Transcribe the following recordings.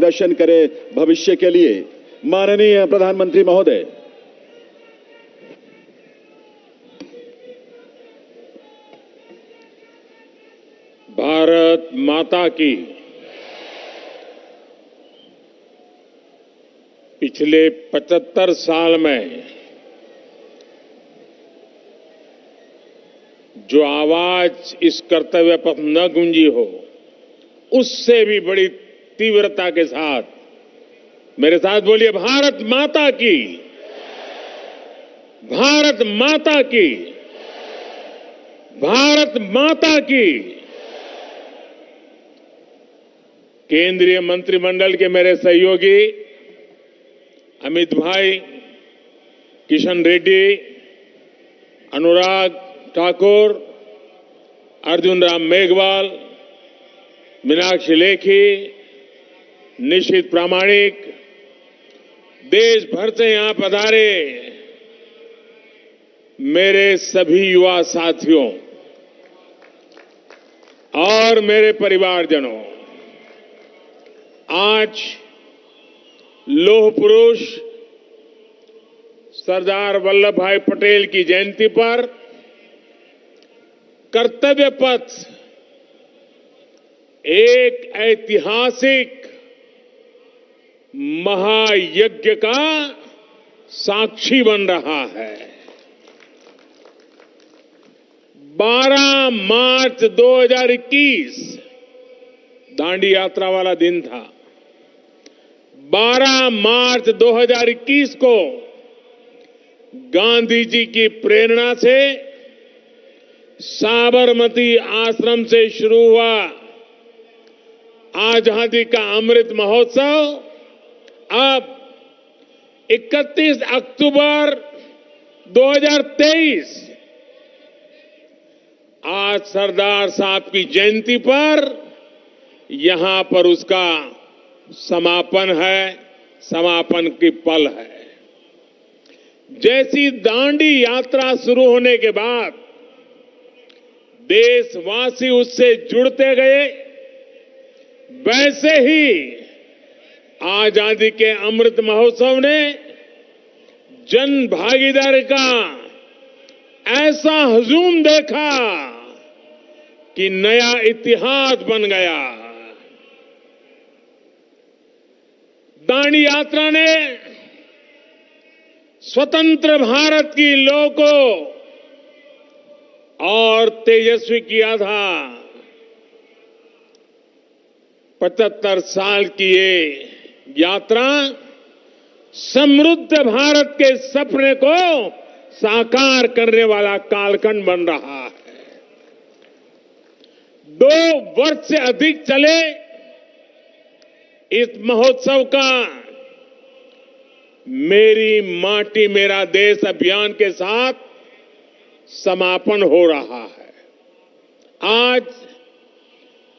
मार्गदर्शन करे भविष्य के लिए। माननीय प्रधानमंत्री महोदय, भारत माता की। पिछले 75 साल में जो आवाज इस कर्तव्य पथ न गूंजी हो, उससे भी बड़ी तीव्रता के साथ मेरे साथ बोलिए, भारत माता की, भारत माता की, भारत माता की। केंद्रीय मंत्रिमंडल के मेरे सहयोगी अमित भाई, किशन रेड्डी, अनुराग ठाकुर, अर्जुन राम मेघवाल, मीनाक्षी लेखी, निशित प्रामाणिक, देश भर से यहां पधारे मेरे सभी युवा साथियों और मेरे परिवारजनों, आज लौह पुरुष सरदार वल्लभ भाई पटेल की जयंती पर कर्तव्य पथ एक ऐतिहासिक महायज्ञ का साक्षी बन रहा है। 12 मार्च 2021 दांडी यात्रा वाला दिन था। 12 मार्च 2021 को गांधी जी की प्रेरणा से साबरमती आश्रम से शुरू हुआ आजादी का अमृत महोत्सव अब 31 अक्टूबर 2023 आज सरदार साहब की जयंती पर यहां पर उसका समापन है, समापन की पल है। जैसी दांडी यात्रा शुरू होने के बाद देशवासी उससे जुड़ते गए, वैसे ही आजादी के अमृत महोत्सव ने जन भागीदारी का ऐसा हुजूम देखा कि नया इतिहास बन गया। दांडी यात्रा ने स्वतंत्र भारत की लौ को और तेजस्वी किया था। 75 साल की ये यात्रा समृद्ध भारत के सपने को साकार करने वाला कालखंड बन रहा है। 2 वर्ष से अधिक चले इस महोत्सव का मेरी माटी मेरा देश अभियान के साथ समापन हो रहा है। आज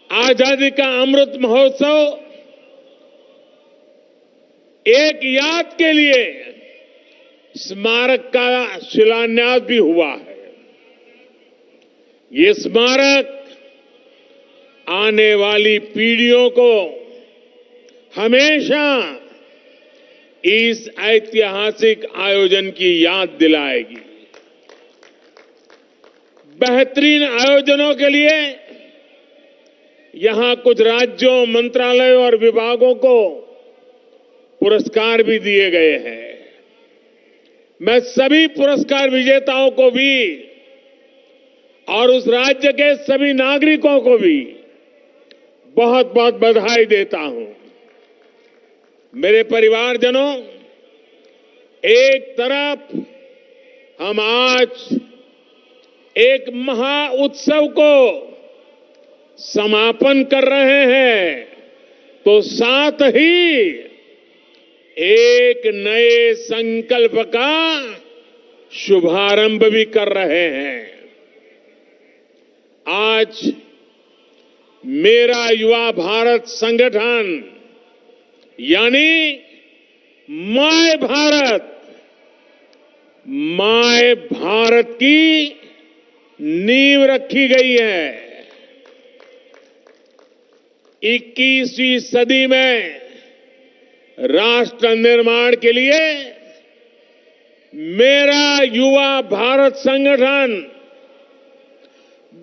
आजादी का अमृत महोत्सव एक याद के लिए स्मारक का शिलान्यास भी हुआ है। ये स्मारक आने वाली पीढ़ियों को हमेशा इस ऐतिहासिक आयोजन की याद दिलाएगी। बेहतरीन आयोजनों के लिए यहां कुछ राज्यों, मंत्रालयों और विभागों को पुरस्कार भी दिए गए हैं। मैं सभी पुरस्कार विजेताओं को भी और उस राज्य के सभी नागरिकों को भी बहुत बहुत बधाई देता हूं। मेरे परिवारजनों, एक तरफ हम आज एक महा उत्सव को समापन कर रहे हैं, तो साथ ही एक नए संकल्प का शुभारंभ भी कर रहे हैं। आज मेरा युवा भारत संगठन यानी माय भारत की नींव रखी गई है। 21वीं सदी में राष्ट्र निर्माण के लिए मेरा युवा भारत संगठन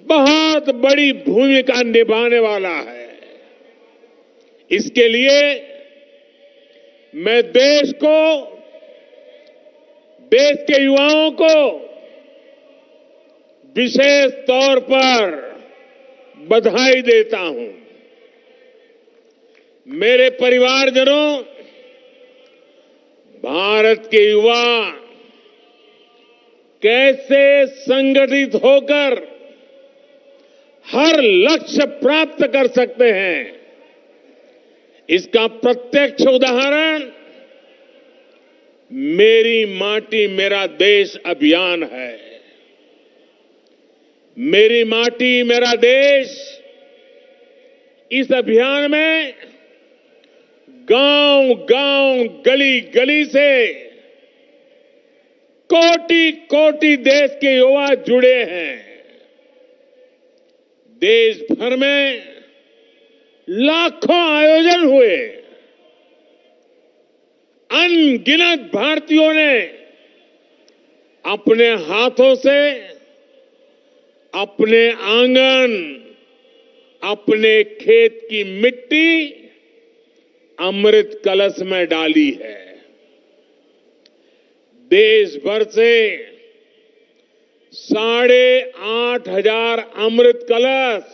बहुत बड़ी भूमिका निभाने वाला है। इसके लिए मैं देश के युवाओं को विशेष तौर पर बधाई देता हूं। मेरे परिवारजनों, भारत के युवा कैसे संगठित होकर हर लक्ष्य प्राप्त कर सकते हैं, इसका प्रत्यक्ष उदाहरण मेरी माटी मेरा देश अभियान है। मेरी माटी मेरा देश इस अभियान में गांव गांव गली गली से कोटि कोटि देश के युवा जुड़े हैं। देश भर में लाखों आयोजन हुए। अनगिनत भारतीयों ने अपने हाथों से अपने आंगन, अपने खेत की मिट्टी अमृत कलश में डाली है। देश भर से 8,500 अमृत कलश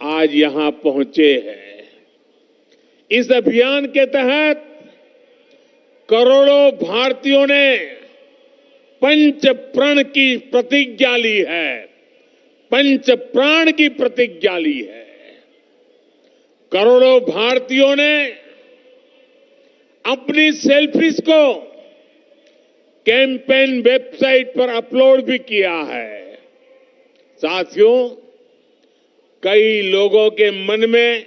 आज यहां पहुंचे हैं। इस अभियान के तहत करोड़ों भारतीयों ने पंच प्रण की प्रतिज्ञा ली है। पंच प्राण की प्रतिज्ञा ली है। करोड़ों भारतीयों ने अपनी सेल्फीज को कैंपेन वेबसाइट पर अपलोड भी किया है। साथियों, कई लोगों के मन में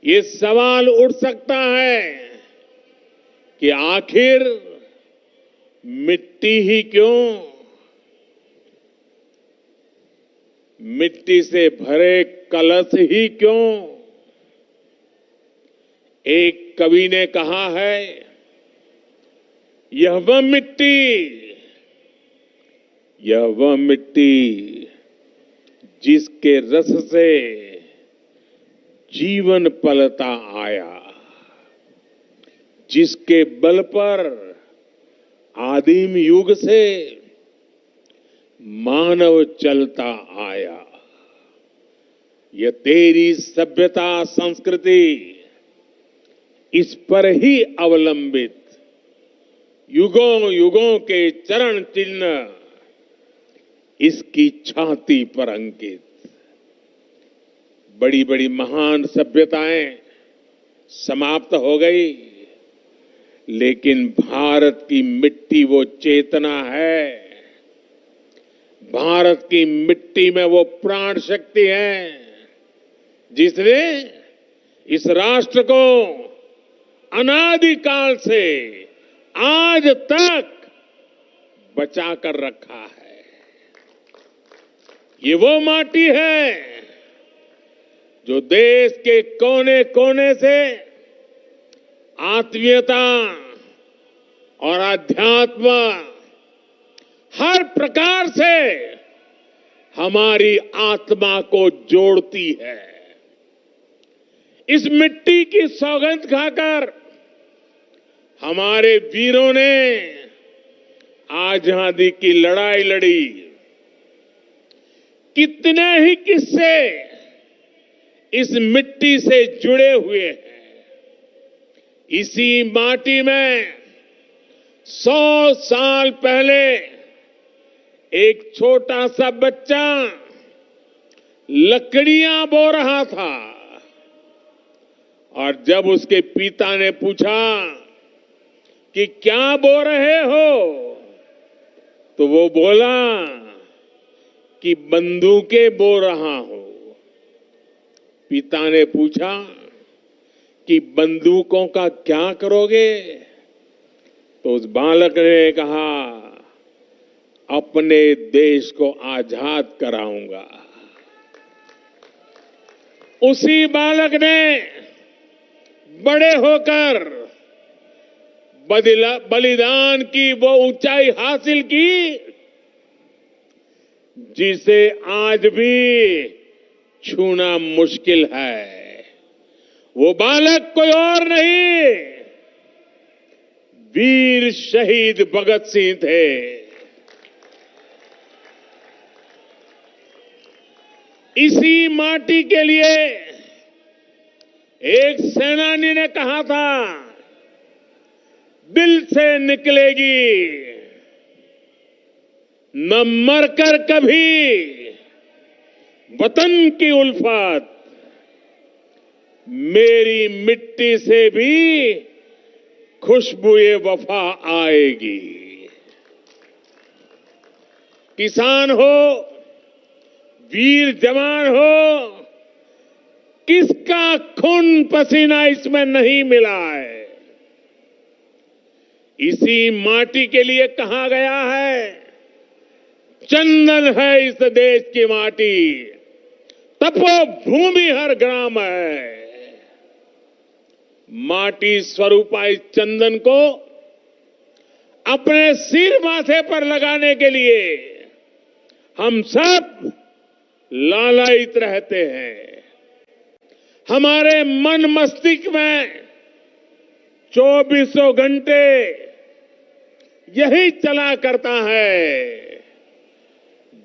ये सवाल उठ सकता है कि आखिर मिट्टी ही क्यों? मिट्टी से भरे कलश ही क्यों? एक कवि ने कहा है, यह वह मिट्टी जिसके रस से जीवन पलता आया, जिसके बल पर आदिम युग से मानव चलता आया। यह तेरी सभ्यता संस्कृति इस पर ही अवलंबित युगों युगों के चरण चिन्ह इसकी छाती पर अंकित। बड़ी बड़ी महान सभ्यताएं समाप्त हो गई, लेकिन भारत की मिट्टी वो चेतना है। भारत की मिट्टी में वो प्राण शक्ति है जिसने इस राष्ट्र को अनादिकाल से आज तक बचा कर रखा है। ये वो माटी है जो देश के कोने कोने से आत्मीयता और अध्यात्म हर प्रकार से हमारी आत्मा को जोड़ती है। इस मिट्टी की सौगंध खाकर हमारे वीरों ने आजादी की लड़ाई लड़ी। कितने ही किस्से इस मिट्टी से जुड़े हुए हैं। इसी माटी में 100 साल पहले एक छोटा सा बच्चा लकड़ियां बो रहा था और जब उसके पिता ने पूछा कि क्या बो रहे हो, तो वो बोला कि बंदूकें बो रहा हूं। पिता ने पूछा कि बंदूकों का क्या करोगे? तो उस बालक ने कहा, अपने देश को आजाद कराऊंगा। उसी बालक ने बड़े होकर बलिदान की वो ऊंचाई हासिल की जिसे आज भी छूना मुश्किल है। वो बालक कोई और नहीं, वीर शहीद भगत सिंह थे। इसी माटी के लिए एक सेनानी ने कहा था, दिल से निकलेगी न मरकर कभी वतन की उल्फत, मेरी मिट्टी से भी खुशबुए वफा आएगी। किसान हो, वीर जवान हो, किसका खून पसीना इसमें नहीं मिला है। इसी माटी के लिए कहा गया है, चंदन है इस देश की माटी, तपोभूमि हर ग्राम है। माटी स्वरूपा इस चंदन को अपने सिर माथे पर लगाने के लिए हम सब लालायित रहते हैं। हमारे मन मस्तिष्क में 24 घंटे यही चला करता है,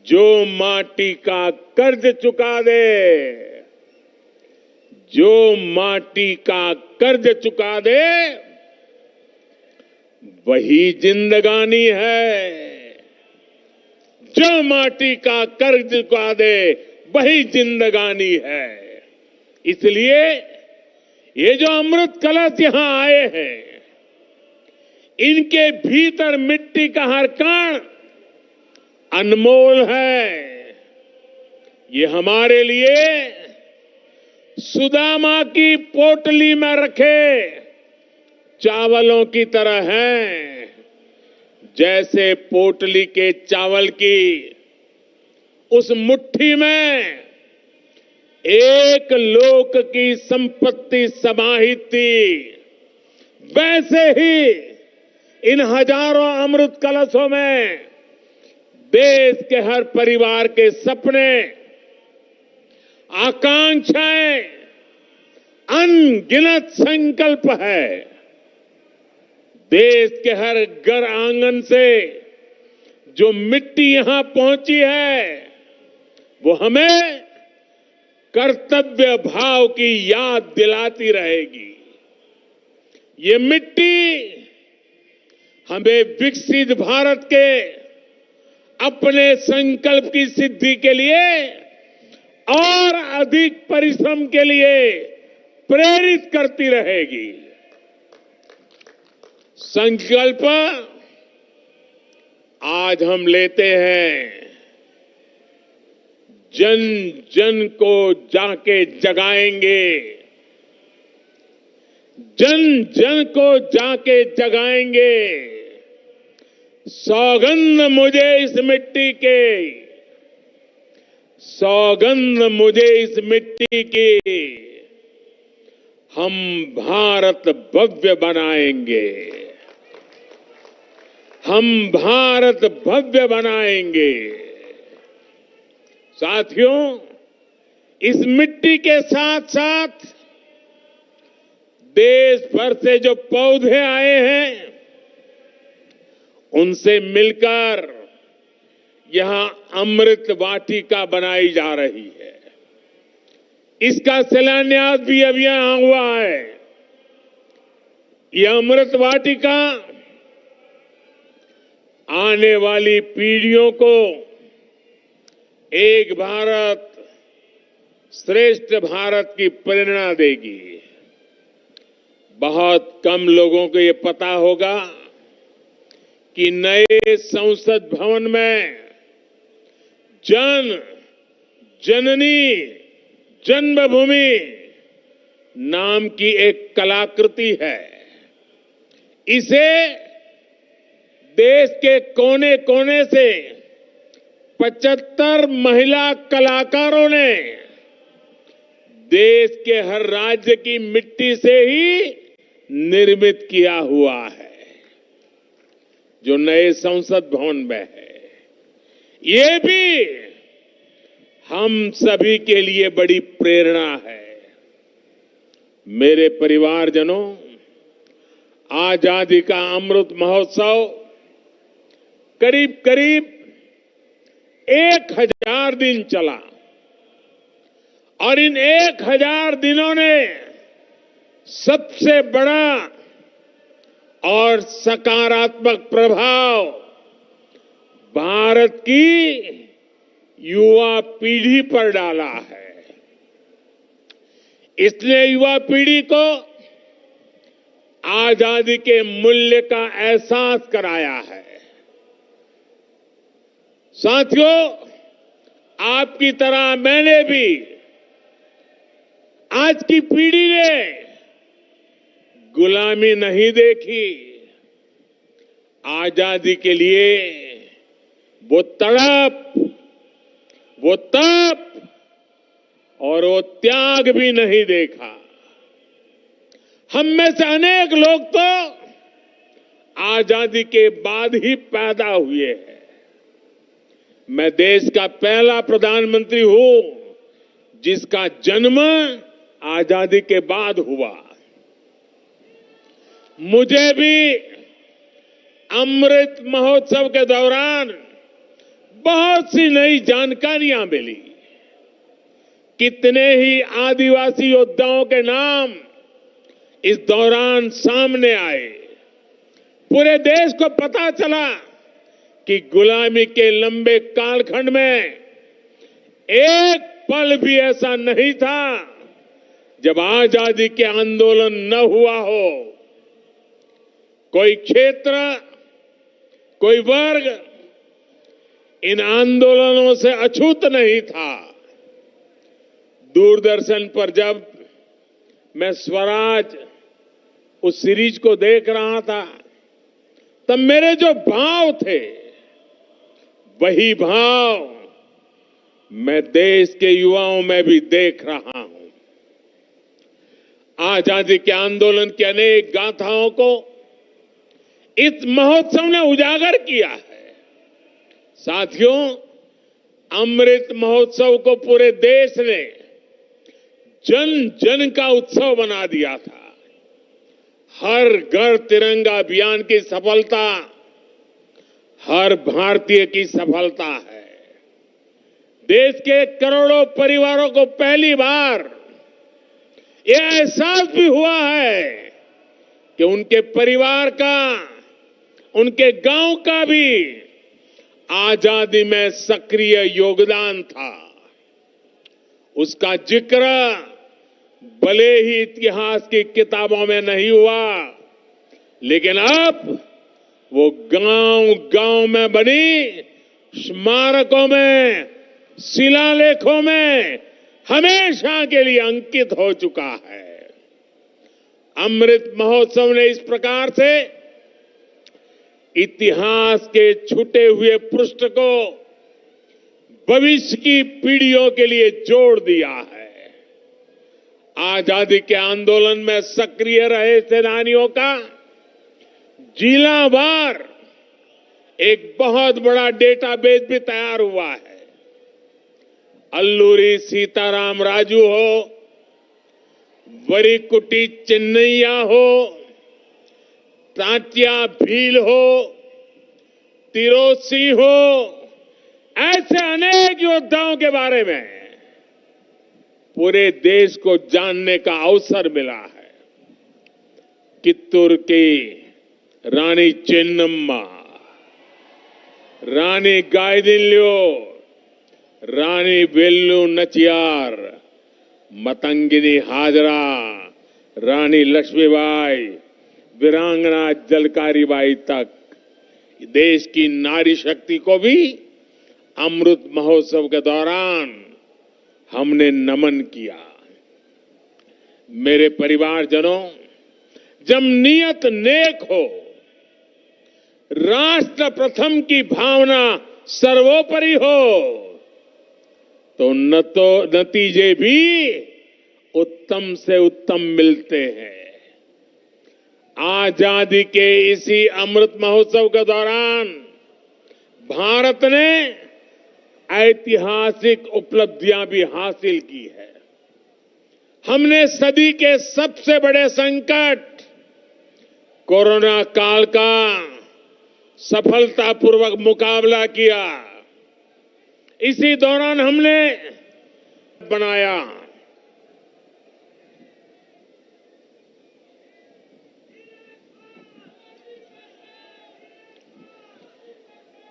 जो माटी का कर्ज चुका दे, जो माटी का कर्ज चुका दे, वही जिंदगानी है। जो माटी का कर्ज चुका दे, वही जिंदगानी है। इसलिए ये जो अमृत कलश यहां आए हैं, इनके भीतर मिट्टी का हर कण अनमोल है। ये हमारे लिए सुदामा की पोटली में रखे चावलों की तरह हैं। जैसे पोटली के चावल की उस मुट्ठी में एक लोक की संपत्ति समाहित थी, वैसे ही इन हजारों अमृत कलशों में देश के हर परिवार के सपने, आकांक्षाएं, अनगिनत संकल्प है। देश के हर घर आंगन से जो मिट्टी यहां पहुंची है, वो हमें कर्तव्य भाव की याद दिलाती रहेगी। ये मिट्टी हमें विकसित भारत के अपने संकल्प की सिद्धि के लिए और अधिक परिश्रम के लिए प्रेरित करती रहेगी। संकल्प आज हम लेते हैं, जन जन को जाके जगाएंगे, जन जन को जाके जगाएंगे। सौगंध मुझे इस मिट्टी के, सौगंध मुझे इस मिट्टी की, हम भारत भव्य बनाएंगे, हम भारत भव्य बनाएंगे। साथियों, इस मिट्टी के साथ साथ देश भर से जो पौधे आए हैं, उनसे मिलकर यहां अमृत वाटिका बनाई जा रही है। इसका शिलान्यास भी अभी यहां हुआ है। यह अमृत वाटिका आने वाली पीढ़ियों को एक भारत श्रेष्ठ भारत की प्रेरणा देगी। बहुत कम लोगों को ये पता होगा कि नए संसद भवन में जन जननी जन्मभूमि नाम की एक कलाकृति है। इसे देश के कोने कोने से 75 महिला कलाकारों ने देश के हर राज्य की मिट्टी से ही निर्मित किया हुआ है, जो नए संसद भवन में है। ये भी हम सभी के लिए बड़ी प्रेरणा है। मेरे परिवारजनों, आजादी का अमृत महोत्सव करीब करीब 1000 दिन चला और इन 1000 दिनों ने सबसे बड़ा और सकारात्मक प्रभाव भारत की युवा पीढ़ी पर डाला है। इसने युवा पीढ़ी को आजादी के मूल्य का एहसास कराया है। साथियों, आपकी तरह मैंने भी आज की पीढ़ी ने गुलामी नहीं देखी। आजादी के लिए वो तड़प, वो तप और वो त्याग भी नहीं देखा। हम में से अनेक लोग तो आजादी के बाद ही पैदा हुए हैं। मैं देश का पहला प्रधानमंत्री हूं जिसका जन्म आजादी के बाद हुआ। मुझे भी अमृत महोत्सव के दौरान बहुत सी नई जानकारियां मिली। कितने ही आदिवासी योद्धाओं के नाम इस दौरान सामने आए। पूरे देश को पता चला कि गुलामी के लंबे कालखंड में एक पल भी ऐसा नहीं था जब आजादी के आंदोलन न हुआ हो। कोई क्षेत्र, कोई वर्ग इन आंदोलनों से अछूत नहीं था। दूरदर्शन पर जब मैं स्वराज उस सीरीज को देख रहा था, तब मेरे जो भाव थे वही भाव मैं देश के युवाओं में भी देख रहा हूं। आजादी के आंदोलन की अनेक गाथाओं को इस महोत्सव ने उजागर किया है। साथियों, अमृत महोत्सव को पूरे देश ने जन जन का उत्सव बना दिया था। हर घर तिरंगा अभियान की सफलता हर भारतीय की सफलता है। देश के करोड़ों परिवारों को पहली बार यह एहसास भी हुआ है कि उनके परिवार का, उनके गांव का भी आजादी में सक्रिय योगदान था। उसका जिक्र भले ही इतिहास की किताबों में नहीं हुआ, लेकिन अब वो गांव गांव में बनी स्मारकों में, शिलालेखों में हमेशा के लिए अंकित हो चुका है। अमृत महोत्सव ने इस प्रकार से इतिहास के छूटे हुए पृष्ठ को भविष्य की पीढ़ियों के लिए जोड़ दिया है। आजादी के आंदोलन में सक्रिय रहे सेनानियों का जिलावार एक बहुत बड़ा डेटाबेस भी तैयार हुआ है। अल्लूरी सीताराम राजू हो, वरीकुटी चिन्नैया हो, तांत्या भील हो, तिरोसी हो, ऐसे अनेक योद्धाओं के बारे में पूरे देश को जानने का अवसर मिला है। कित्तूर की रानी चेन्नम्मा, रानी गायदिल्यो, रानी वेल्लू नचियार, मतंगिनी हाजरा, रानी लक्ष्मीबाई, वीरांगना जलकारी बाई तक देश की नारी शक्ति को भी अमृत महोत्सव के दौरान हमने नमन किया। मेरे परिवारजनों, जब नियत नेक हो, राष्ट्र प्रथम की भावना सर्वोपरि हो, तो नतीजे भी उत्तम से उत्तम मिलते हैं। आजादी के इसी अमृत महोत्सव के दौरान भारत ने ऐतिहासिक उपलब्धियां भी हासिल की है। हमने सदी के सबसे बड़े संकट कोरोना काल का सफलतापूर्वक मुकाबला किया। इसी दौरान हमने बनाया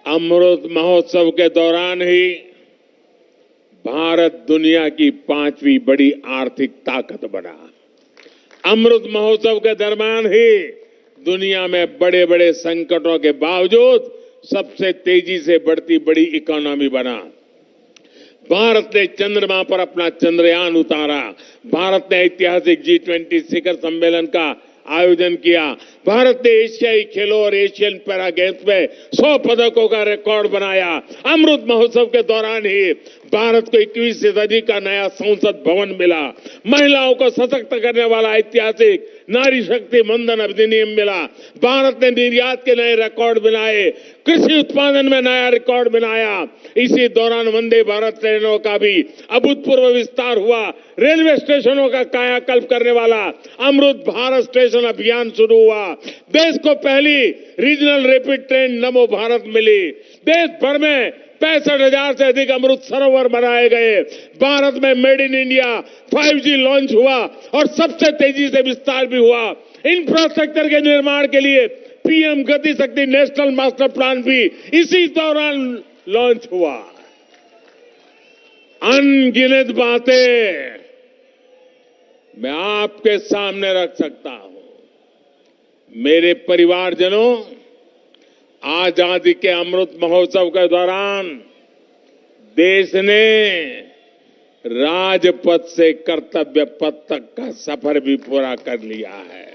अमृत महोत्सव के दौरान ही भारत दुनिया की 5वीं बड़ी आर्थिक ताकत बना। अमृत महोत्सव के दरमियान ही दुनिया में बड़े बड़े संकटों के बावजूद सबसे तेजी से बढ़ती बड़ी इकोनॉमी बना। भारत ने चंद्रमा पर अपना चंद्रयान उतारा। भारत ने ऐतिहासिक G20 शिखर सम्मेलन का आयोजन किया। भारत ने एशियाई खेलों और एशियन पैरा गेम्स में 100 पदकों का रिकॉर्ड बनाया। अमृत महोत्सव के दौरान ही भारत को 21वीं सदी का नया संसद भवन मिला। महिलाओं को सशक्त करने वाला ऐतिहासिक नारी शक्ति मंदन अधिनियम मिला। भारत ने निर्यात के नए रिकॉर्ड बनाए। कृषि उत्पादन में नया रिकॉर्ड बनाया। इसी दौरान वंदे भारत ट्रेनों का भी अभूतपूर्व विस्तार हुआ। रेलवे स्टेशनों का कायाकल्प करने वाला अमृत भारत स्टेशन अभियान शुरू हुआ। देश को पहली रीजनल रैपिड ट्रेन नमो भारत मिली। देश भर में 65,000 से अधिक अमृत सरोवर बनाए गए। भारत में made in India 5G launch हुआ और सबसे तेजी से विस्तार भी हुआ। इंफ्रास्ट्रक्चर के निर्माण के लिए पीएम गति शक्ति नेशनल मास्टर प्लान भी इसी दौरान लॉन्च हुआ। अनगिनत बातें मैं आपके सामने रख सकता हूं। मेरे परिवारजनों, आजादी के अमृत महोत्सव के दौरान देश ने राजपथ से कर्तव्य पथ तक का सफर भी पूरा कर लिया है।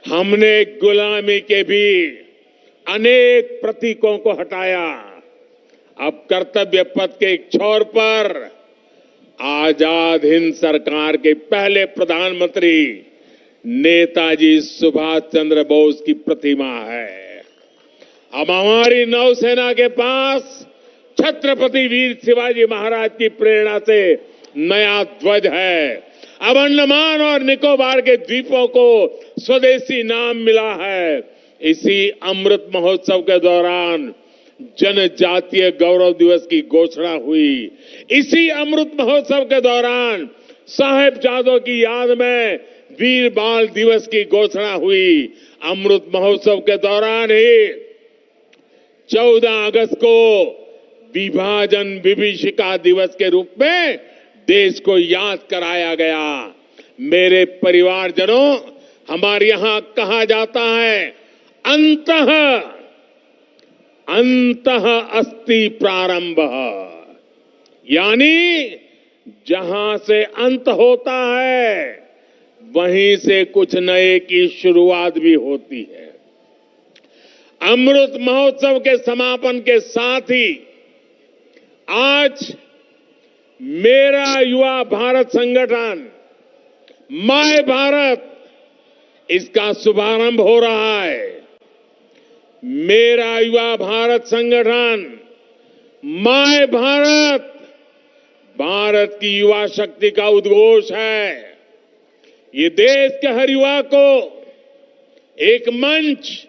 हमने गुलामी के भी अनेक प्रतीकों को हटाया। अब कर्तव्य पथ के एक छोर पर आजाद हिंद सरकार के पहले प्रधानमंत्री नेताजी सुभाष चंद्र बोस की प्रतिमा है। अब हमारी नौसेना के पास छत्रपति वीर शिवाजी महाराज की प्रेरणा से नया ध्वज है। अब अंडमान और निकोबार के द्वीपों को स्वदेशी नाम मिला है। इसी अमृत महोत्सव के दौरान जनजातीय गौरव दिवस की घोषणा हुई। इसी अमृत महोत्सव के दौरान साहिबजादों की याद में वीर बाल दिवस की घोषणा हुई। अमृत महोत्सव के दौरान ही 14 अगस्त को विभाजन विभीषिका दिवस के रूप में देश को याद कराया गया। मेरे परिवारजनों, हमारे यहां कहा जाता है, अंतः अस्ति प्रारंभ, यानी जहां से अंत होता है वहीं से कुछ नए की शुरुआत भी होती है। अमृत महोत्सव के समापन के साथ ही आज मेरा युवा भारत संगठन माय भारत, इसका शुभारंभ हो रहा है। मेरा युवा भारत संगठन माय भारत भारत की युवा शक्ति का उद्घोष है। ये देश के हर युवा को एक मंच,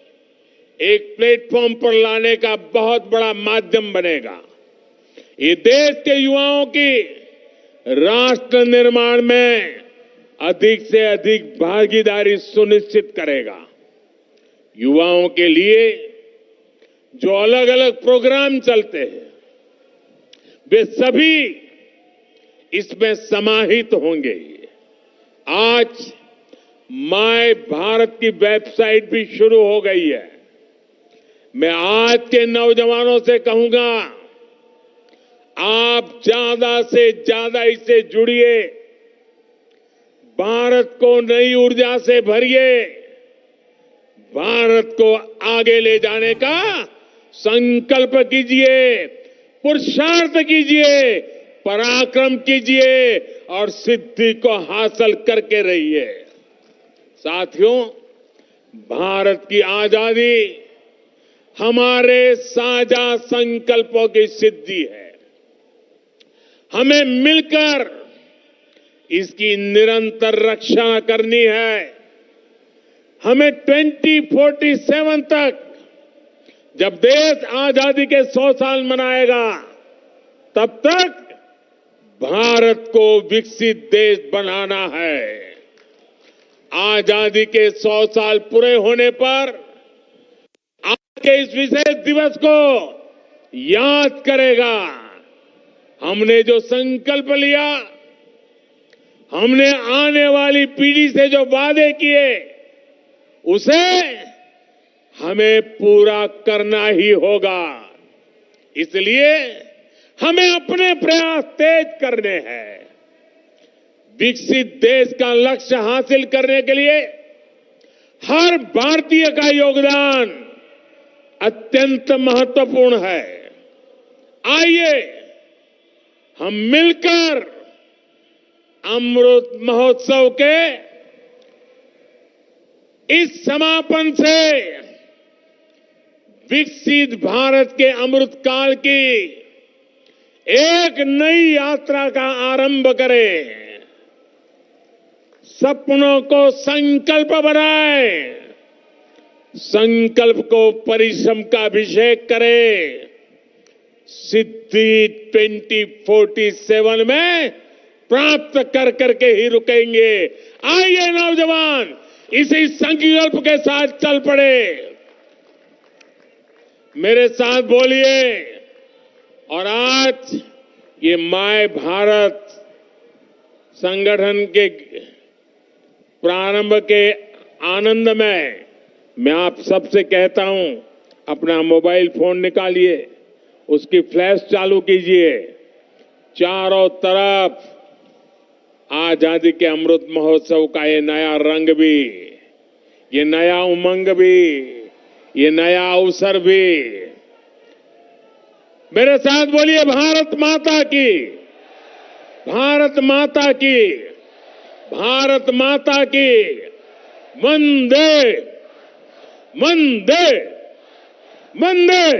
एक प्लेटफॉर्म पर लाने का बहुत बड़ा माध्यम बनेगा। ये देश के युवाओं की राष्ट्र निर्माण में अधिक से अधिक भागीदारी सुनिश्चित करेगा। युवाओं के लिए जो अलग अलग प्रोग्राम चलते हैं वे सभी इसमें समाहित होंगे। आज माय भारत की वेबसाइट भी शुरू हो गई है। मैं आज के नौजवानों से कहूंगा, आप ज्यादा से ज्यादा इससे जुड़िए, भारत को नई ऊर्जा से भरिए, भारत को आगे ले जाने का संकल्प कीजिए, पुरुषार्थ कीजिए, पराक्रम कीजिए और सिद्धि को हासिल करके रही है। साथियों, भारत की आजादी हमारे साझा संकल्पों की सिद्धि है। हमें मिलकर इसकी निरंतर रक्षा करनी है। हमें 2047 तक, जब देश आजादी के 100 साल मनाएगा, तब तक भारत को विकसित देश बनाना है। आजादी के 100 साल पूरे होने पर आज के इस विशेष दिवस को याद करेगा। हमने जो संकल्प लिया, हमने आने वाली पीढ़ी से जो वादे किए, उसे हमें पूरा करना ही होगा। इसलिए हमें अपने प्रयास तेज करने हैं। विकसित देश का लक्ष्य हासिल करने के लिए हर भारतीय का योगदान अत्यंत महत्वपूर्ण है। आइए हम मिलकर अमृत महोत्सव के इस समापन से विकसित भारत के अमृत काल की एक नई यात्रा का आरंभ करें। सपनों को संकल्प बनाएं, संकल्प को परिश्रम का अभिषेक करें। सिद्धि 2047 में प्राप्त कर करके ही रुकेंगे। आइए नौजवान, इसी संकल्प के साथ चल पड़े। मेरे साथ बोलिए। और आज ये माय भारत संगठन के प्रारंभ के आनंद में मैं आप सबसे कहता हूं, अपना मोबाइल फोन निकालिए, उसकी फ्लैश चालू कीजिए। चारों तरफ आजादी के अमृत महोत्सव का ये नया रंग भी, ये नया उमंग भी, ये नया अवसर भी। मेरे साथ बोलिए, भारत माता की, भारत माता की, भारत माता की। वंदे वंदे वंदे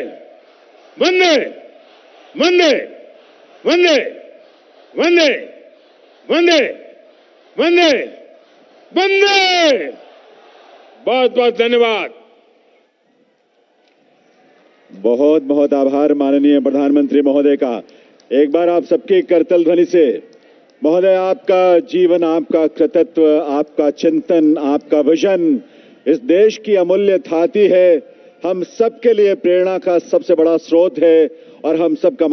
वंदे वंदे वंदे वंदे वंदे वंदे वंदे। बहुत बहुत धन्यवाद। बहुत बहुत आभार माननीय प्रधानमंत्री महोदय का। एक बार आप सबके करतल ध्वनि से महोदय, आपका जीवन, आपका कृतित्व, आपका चिंतन, आपका विजन इस देश की अमूल्य थाती है। हम सबके लिए प्रेरणा का सबसे बड़ा स्रोत है और हम सबका